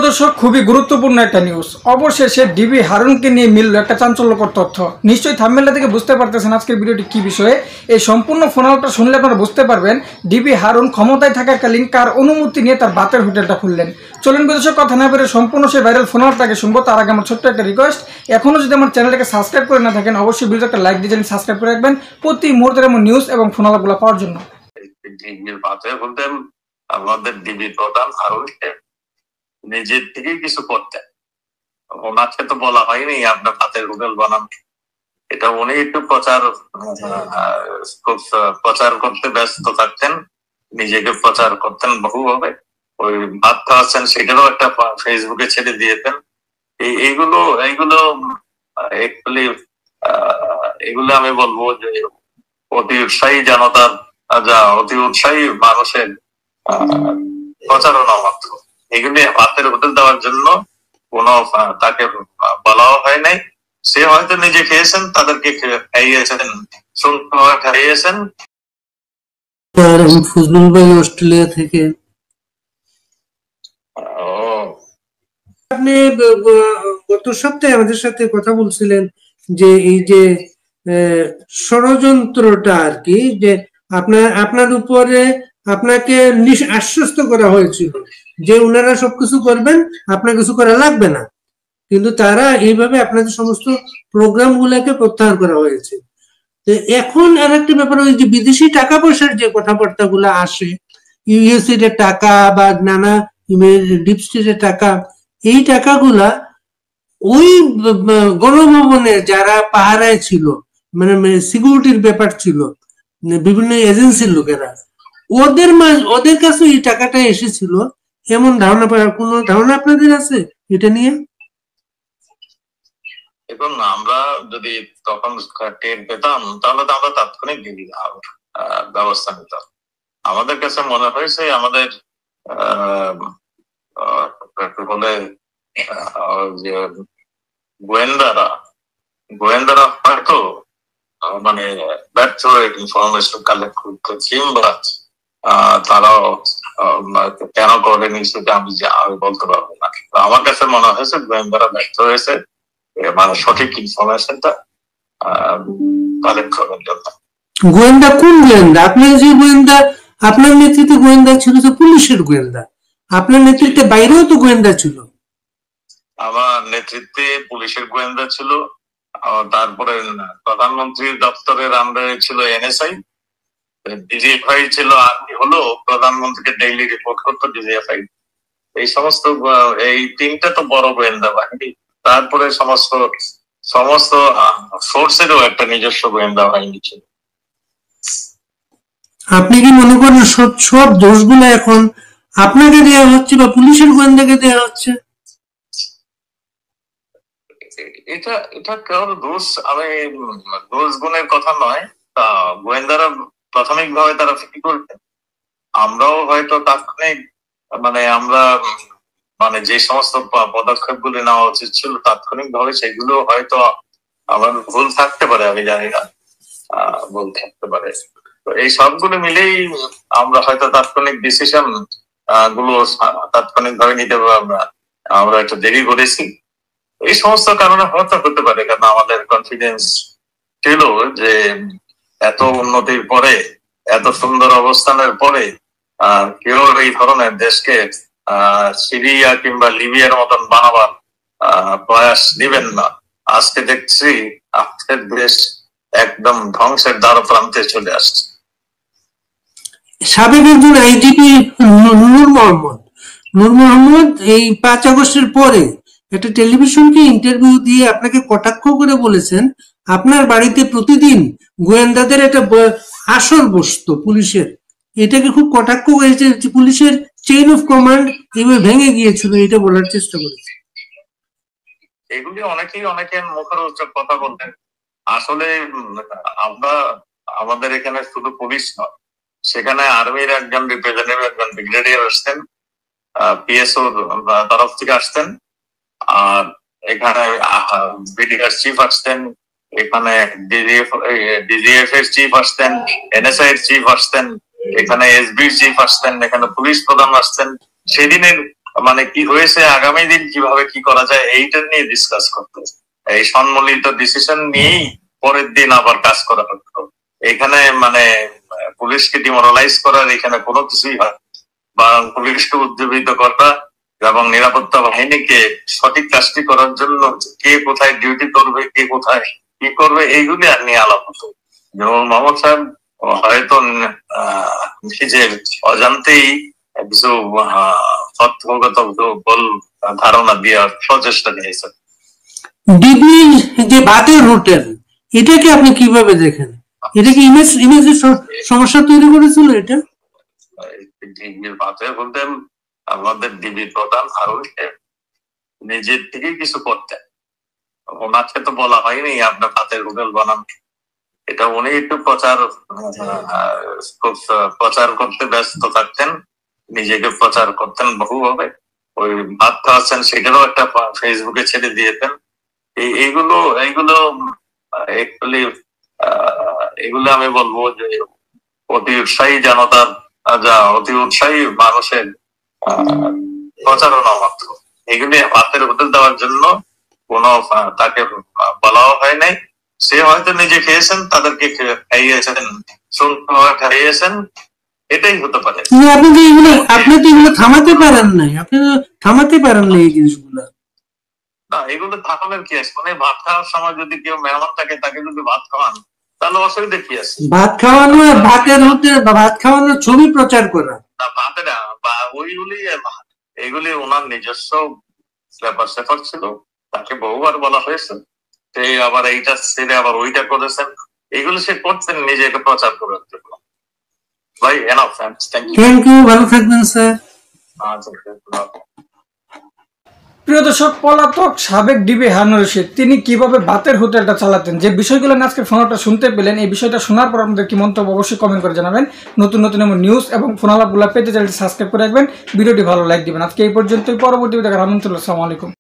দর্শক, খুবই গুরুত্বপূর্ণ একটা নিউজ। অবশেষে ডিবি হারুনকে নিয়ে মিলল একটা চাঞ্চল্যকর তথ্য। নিশ্চয়ই থাম্বনেল থেকে বুঝতে পারতেছেন আজকের ভিডিওটি কি বিষয়ে। এই সম্পূর্ণ ফোনালাপটা শুনলে আপনারা বুঝতে পারবেন ডিবি হারুন ক্ষমতায় থাকাকালীন কার অনুমতি নিয়ে তার বাতের হোটেলটা খুললেন। চলুন দর্শক, কথা না বেরিয়ে সম্পূর্ণ সেই ভাইরাল ফোনালাপটাকে শুনবো। তার আগে আমার ছোট্ট একটা রিকোয়েস্ট, এখনও যদি আমার চ্যানেলটাকে সাবস্ক্রাইব করে না থাকেন অবশ্যই ভিডিওতে একটা লাইক দিয়ে সাবস্ক্রাইব করে রাখবেন প্রতি মুহূর্তের এমন নিউজ এবং ফোনালাপগুলো পাওয়ার জন্য। আমাদের ডিবি প্রধান হারুন নিজের থেকেই কিছু করতেন, ওনাকে তো বলা হয়নি আপনার হাতের হোটেল বানান। এটা উনি একটু প্রচার করতে ব্যস্ত থাকতেন, নিজেকে প্রচার করতেন বহুভাবে। ওই ভাত খাওয়াচ্ছেন সেটারও একটা ফেসবুকে ছেড়ে দিয়েছেন। এইগুলো এগুলো আমি বলবো যে অতি উৎসাহী জনতার অতি উৎসাহী মানুষের প্রচারণা মাত্র। এগুলি হাতের হোটেল দেওয়ার জন্য কোনো তাকে বলাও হয় নাই। সে হয়তো নিজে খেয়েছেন, তাদেরকে খাইয়েছেন, খাইয়েছেন। ফজলুল ভাই অস্ট্রেলিয়া থেকে। আপনি গত সপ্তাহে আমাদের সাথে কথা বলছিলেন যে এই যে ষড়যন্ত্রটা আর কি, যে আপনার উপরে আপনাকে আশ্বস্ত করা হয়েছিল যে উনারা সবকিছু করবেন, আপনার কিছু করা লাগবে না, কিন্তু তারা এইভাবে আপনাদের সমস্ত প্রোগ্রাম গুলাকে প্রত্যাহার করা হয়েছে। এখন আর একটা ব্যাপার, ওই যে বিদেশি টাকা পয়সার যে কথাবার্তা গুলা আসে, ইউএসএ এর টাকা বা নানা ডিপ স্টেটের টাকা, এই টাকাগুলা ওই গণভবনে যারা পাহারায় ছিল, মানে সিকিউরিটির ব্যাপার ছিল, বিভিন্ন এজেন্সির লোকেরা, ওদের কাছে এই টাকাটা এসেছিল এমন ধারণা, কোন ধারণা আপনাদের আছে এটা নিয়ে? এখন আমরা যদি তখন টের পেতাম তাহলে তো আমরা তাৎক্ষণিক ব্যবস্থা নিতাম। আমাদের কাছে মনে হয়েছে আমাদের বলে যে গোয়েন্দারা হয়তো মানে ব্যর্থ ইনফরমেশন কালেক্ট করতে, কিংবা তারাও কেন করেনি সেটা আমি বলতে পারবো না। আমার কাছে মনে হয়েছে গোয়েন্দারা ব্যর্থ হয়েছে মানে সঠিক ইনফরমেশনটা কালেক্ট করার জন্য। গোয়েন্দা কোন গোয়েন্দা? আপনার যে গোয়েন্দা, আপনার নেতৃত্বে গোয়েন্দা ছিল তো পুলিশের গোয়েন্দা, আপনার নেতৃত্বে বাইরেও তো গোয়েন্দা ছিল। আমার নেতৃত্বে পুলিশের গোয়েন্দা ছিল, তারপরে প্রধানমন্ত্রীর দপ্তরের আন্ডারে ছিল এনএসআই, ডিজিএফআই ছিল, আর্মি হলো প্রধানমন্ত্রীকে ডেইলি রিপোর্ট করতো ডিজিএফআই। এই সমস্ত এই তিনটা তো বড় গোয়েন্দা বাহিনী। তারপরে সমস্ত ফোর্সেরও একটা নিজস্ব গোয়েন্দা বাহিনী ছিল। আপনি কি মনে করেন সব দোষগুলো এখন আপনাকে দেওয়া হচ্ছে বা পুলিশের গোয়েন্দাকে দেওয়া হচ্ছে? এটা কারোর দোষ, আমি দোষ গুণের কথা নয়। তা গোয়েন্দারা প্রাথমিক ভাবে তারা ফিল করতেন, আমরাও হয়তো তাৎক্ষণিক আমরা যে সমস্ত পদক্ষেপ গুলি নেওয়া উচিত ছিল তাৎক্ষণিক ভাবে, সেগুলো হয়তো আমার ভুল থাকতে পারে, আমি জানি না, ভুল থাকতে পারে। তো এই সবগুলো মিলেই আমরা হয়তো তাৎক্ষণিক ডিসিশন গুলো তাৎক্ষণিক ভাবে নিতে আমরা একটু দেরি করেছি। এই সমস্ত কারণে হয়তো হতে পারে, কারণ আমাদের কনফিডেন্স ছিল যে এত উন্নতির পরে, এত সুন্দর অবস্থানের পরে কেউ এই ধরনের দেশকে সিরিয়া কিংবা লিবিয়ার মতন বানাবার প্রয়াস নিবেন না। আজকে দেখছি আমাদের দেশ একদম ধ্বংসের দ্বার প্রান্তে চলে আসছে। সাবেক একজন আইজিপি নূর মোহাম্মদ এই 5 আগস্টের পরে একটা টেলিভিশনকে ইন্টারভিউ দিয়ে আপনাকে কটাক্ষ করে বলেছেন আপনার বাড়িতে প্রতিদিন গোয়েন্দাদের একটা আসর বসতো পুলিশের। এটাকে খুব কটাক্ষ করেছে, পুলিশের চেইন অফ কমান্ড এইভাবে ভেঙে গিয়েছিল, এটা বলার চেষ্টা করেছে। এগুলি অনেকের মুখরোচক কথা বলতেন। আসলে আমরা আমাদের এখানে শুধু পুলিশ নয়, সেখানে আর্মির একজন রিপ্রেজেন্টেটিভ, একজন ব্রিগেডিয়ার আসতেন, পিএসও তরফ থেকে আসতেন, আর এখানে বিডিআর চিফ আসতেন, এখানে ডিজিএফ এর চিফ আসতেন, এনএসআই এর চিফ আসতেন, এখানে এসবি চিফ আসতেন, এখানে পুলিশ প্রধান আসতেন। সেদিনের মানে কি হয়েছে, আগামী দিন কিভাবে কি করা যায় এইটা নিয়ে ডিসকাস করতে, এই সম্মিলিত ডিসিশন নিয়েই পরের দিন আবার কাজ করা হতো। এখানে মানে পুলিশকে ডিমোরালাইজ করার এখানে কোনো কিছুই হয়, বা পুলিশকে উজ্জীবিত করা এবং নিরাপত্তা বাহিনীকে সঠিক কাজটি করার জন্য কে কোথায় ডিউটি করবে, কে কোথায় কি করবে, এইগুলি আর নিয়ে আলাপ হতো। যেমন মোহাম্মদ সাহেব হয়তো নিজের অজান্তেই কিছু তথ্যগত বল ধারণা দেওয়ার প্রচেষ্টা নিয়েছেন। ডিবি যে ভাতের হোটেল, এটাকে আপনি কিভাবে দেখেন? এটা কি ইমেজের সমস্যা তৈরি করেছিল? এটা ডিবির ভাতের হোটেল আমাদের ডিবি প্রধান হারুনকে নিজের থেকে কিছু করতেন, ওনাকে তো বলা হয়নি আপনার ভাতের হোটেল বানান। এটা উনি একটু প্রচার করতে ব্যস্ত থাকতেন, নিজেকে প্রচার করতেন বহুভাবে। ওই ভাত খাওয়াচ্ছেন সেটারও একটা ফেসবুকে ছেড়ে দিয়েছেন। এইগুলো অ্যাকচুয়ালি এগুলো আমি বলবো যে অতি উৎসাহী জনতার, অতি উৎসাহী মানুষের প্রচারণা মাত্র। এগুলি ভাতের হোটেল দেওয়ার জন্য কোনো তাকে বলাও হয় নাই। সে হয়তো নিজে খেয়েছেন, তাদেরকে খাইয়েছেন, খাইয়েছেন, এটাই হতে পারে। আপনি তো এগুলো থামাতে পারেন নাই, আপনি তো থামাতে পারেন না এই জিনিসগুলো। না, এগুলো থামানোর কি আছে? মানে ভাত খাওয়ার সময় যদি কেউ মেহমান থাকে, তাকে যদি ভাত খাওয়ান, তাহলে অসুবিধা কি আছে? ভাত খাওয়ানো আর ভাতের হোটেল, ভাত খাওয়ানোর ছবি প্রচার করা, না ভাতের বা ওইগুলি এগুলি ওনার নিজস্ব ব্যাপার ছিল, তাকে বহুবার বলা হয়েছে। সে আবার এইটা ছেড়ে আবার ওইটা করেছেন, এগুলো সে করতেন নিজেকে প্রচার করার জন্য। ভাই এনাফ, থ্যাংক ইউ, ভালো থাকবেন স্যার। প্রিয় দর্শক, পলাতক সাবেক ডিবি হারুন রশিদ তিনি কিভাবে ভাতের হোটেলটা চালাতেন, যে বিষয়গুলো আজকে ফোনালাপটা শুনতে পেলেন, এই বিষয়টা শোনার পর আপনাদের কি মন্তব্য অবশ্যই কমেন্ট করে জানাবেন। নতুন নতুন এমন নিউজ এবং ফোনালাপগুলো পেতে চ্যানেলটি সাবস্ক্রাইব করে রাখবেন, ভিডিওটি ভালো লাইক দিবেন। আজকে এই পর্যন্তই, পরবর্তী ভিডিও দেখার আমন্ত্রণ। আসসালামু আলাইকুম।